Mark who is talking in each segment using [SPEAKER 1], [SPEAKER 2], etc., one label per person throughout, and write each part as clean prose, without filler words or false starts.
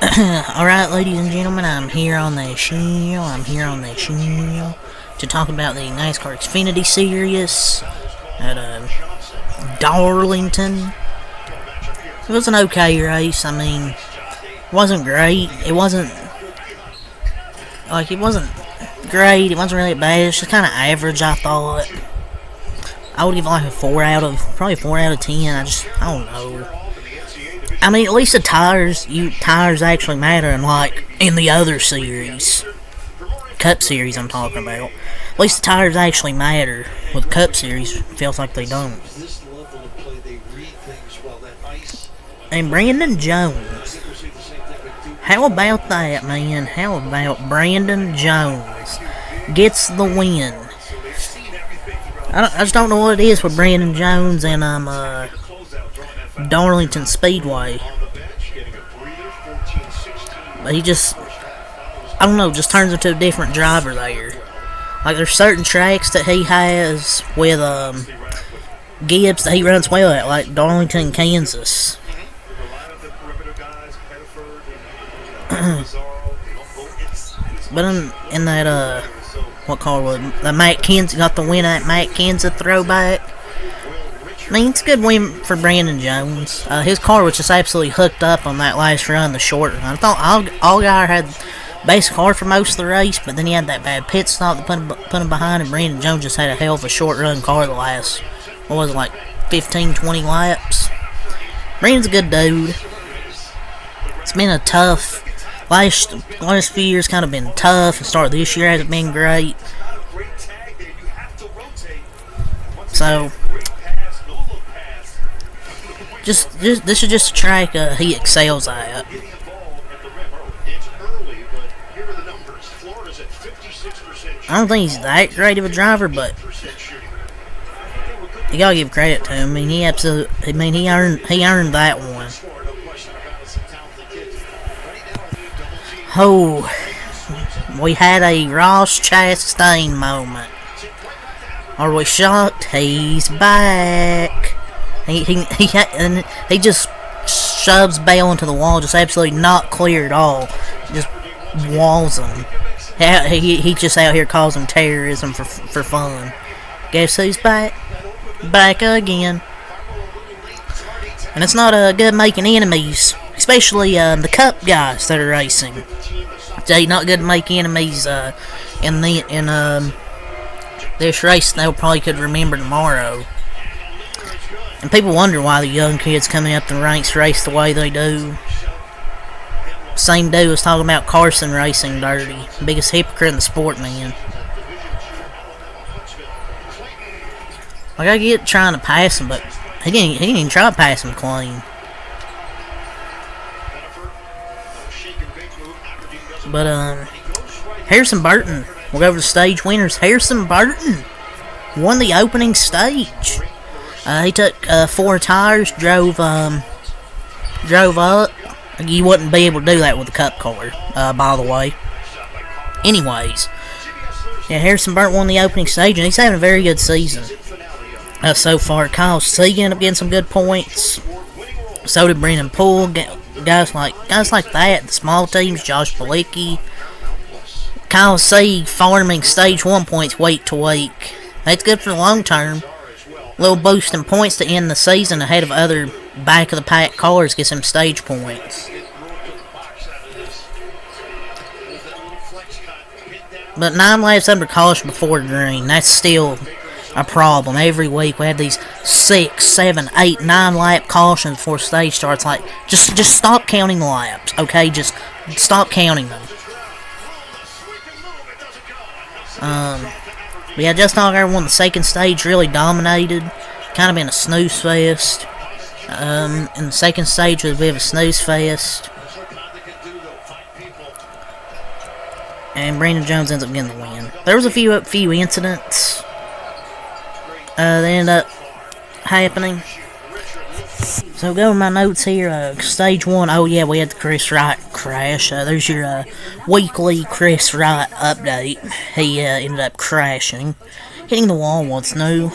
[SPEAKER 1] Alright, ladies and gentlemen, I'm here on the show to talk about the Nascar Xfinity Series at Darlington. It was an okay race. I mean, it wasn't great. It wasn't great. It wasn't really bad. It's just kind of average, I thought. I would give it like a 4 out of 10. I don't know. I mean, at least the tires actually matter, and like in the other series, Cup Series I'm talking about. At least the tires actually matter. With Cup Series, feels like they don't. And Brandon Jones. How about that, man? How about Brandon Jones gets the win? I just don't know what it is with Brandon Jones and Darlington Speedway. But he just, I don't know, just turns into a different driver there. Like, there's certain tracks that he has with Gibbs that he runs well at, like Darlington, Kansas. But in that, what car was it? The Matt Kenseth, got the win at Matt Kenseth throwback. I mean, it's a good win for Brandon Jones. His car was just absolutely hooked up on that last run, the short run. I thought Allgaier had base car for most of the race, but then he had that bad pit stop that put him behind, and Brandon Jones just had a hell of a short run car the last, what was it, like 15, 20 laps. Brandon's a good dude. It's been a tough, last few years kind of been tough, and start of this year hasn't been great. So, this is just a track he excels at. I don't think he's that great of a driver, but you gotta give credit to him. I mean, he earned that one. Oh, we had a Ross Chastain moment. Are we shocked? He's back. He just shoves Bale into the wall, just absolutely not clear at all. Just walls him. He just out here causing terrorism for fun. Guess who's back? Back again. And it's not good making enemies, especially the Cup guys that are racing. It's not good to make enemies in this race. They probably could remember tomorrow. And people wonder why the young kids coming up the ranks race the way they do. Same dude was talking about Carson racing dirty. Biggest hypocrite in the sport, man. Like, I get trying to pass him, but he didn't even try to pass him clean. But, Harrison Burton. We'll go over the stage winners. Harrison Burton won the opening stage. He took 4 tires, drove up. You wouldn't be able to do that with a Cup car, by the way. Anyways, yeah, Harrison Burton won the opening stage, and he's having a very good season so far. Kyle Sieg ended up getting some good points. So did Brennan Poole. Guys like that, the small teams, Josh Bilicki. Kyle Sieg farming stage 1 points week to week. That's good for the long term. Little boost in points to end the season ahead of other back of the pack cars, get some stage points. But 9 laps under caution before green, that's still a problem. Every week we have these 6, 7, 8, 9 lap cautions before stage starts. Like, just stop counting the laps, okay? Just stop counting them. But yeah, Justin Allgaier won the second stage, really dominated. Kind of been a snooze fest. In the second stage was a bit of a snooze fest. And Brandon Jones ends up getting the win. There was a few incidents that ended up happening. So go over my notes here. Stage 1, oh yeah, we had the Chris Wright crash. There's your weekly Chris Wright update. He ended up crashing, hitting the wall once new.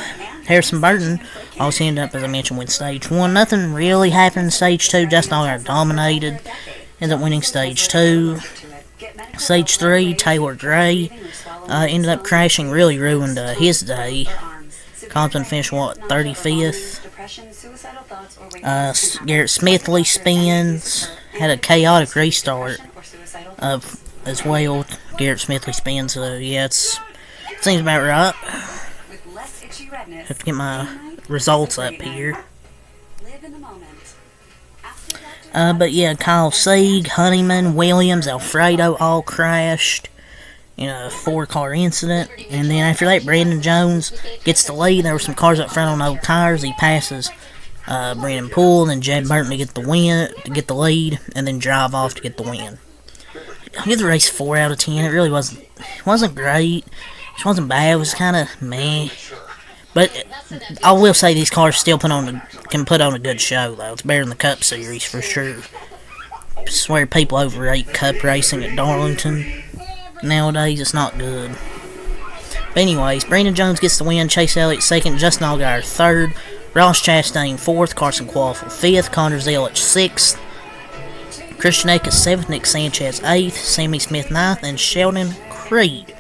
[SPEAKER 1] Harrison Burton also ended up, as I mentioned, with stage 1. Nothing really happened in stage 2. Justin Allgaier dominated. Ended up winning stage 2. Stage 3, Taylor Gray ended up crashing, really ruined his day. Compton finished, 35th? Garrett Smithley spins. Had a chaotic restart as well. Garrett Smithley spins, so yeah, seems about right. Have to get my results up here. But yeah, Kyle Sieg, Honeyman, Williams, Alfredo all crashed in a 4-car incident. And then after that, Brandon Jones gets the lead. There were some cars up front on old tires. He passes Brandon Poole, and then Jed Burton to get the lead, and then drive off to get the win. I give the race 4 out of 10. It really wasn't great. It wasn't bad. It was kind of meh. But I will say these cars still can put on a good show, though. It's better than the Cup Series for sure. I swear people overrate Cup racing at Darlington. Nowadays, it's not good. But anyways, Brandon Jones gets the win. Chase Elliott second. Justin Allgaier third. Ross Chastain fourth. Carson Quaffle fifth. Connor Zellich sixth. Christian Akers seventh. Nick Sanchez eighth. Sammy Smith ninth. And Sheldon Creed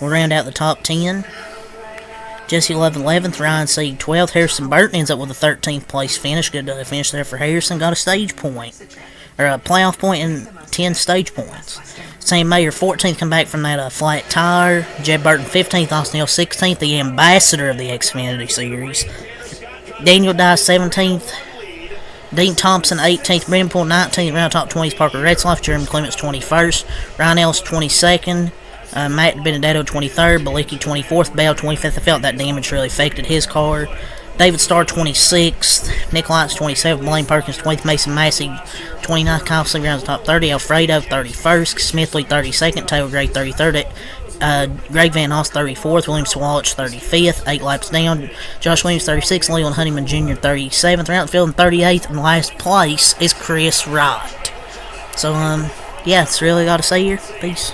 [SPEAKER 1] will round out the top 10. Jesse Love 11th, Ryan Sieg 12th, Harrison Burton ends up with a 13th place finish. Good finish there for Harrison. Got a stage point, or a playoff point and 10 stage points. Sam Mayer 14th, come back from that flat tire. Jed Burton 15th, Austin Hill 16th, the ambassador of the Xfinity Series. Daniel Dye 17th, Dean Thompson 18th, Brendan Poole 19th, round top 20s, Parker Retzlaff, Jeremy Clements 21st, Ryan Ellis 22nd. Matt Benedetto 23rd, Balicki 24th, Bell 25th. I felt that damage really affected his car. David Starr 26th, Nick Lights 27th, Blaine Perkins 20th, Mason Massey 29th, Kyle Seager rounds top 30, Alfredo 31st, Smithley 32nd, Taylor Gray 33rd, Greg Van Hoss 34th, William Swalich 35th, 8 laps down, Josh Williams 36th, Leland Honeyman Jr. 37th, Roundfield 38th, and last place is Chris Wright. So, yeah, that's really all I got to say here. Peace.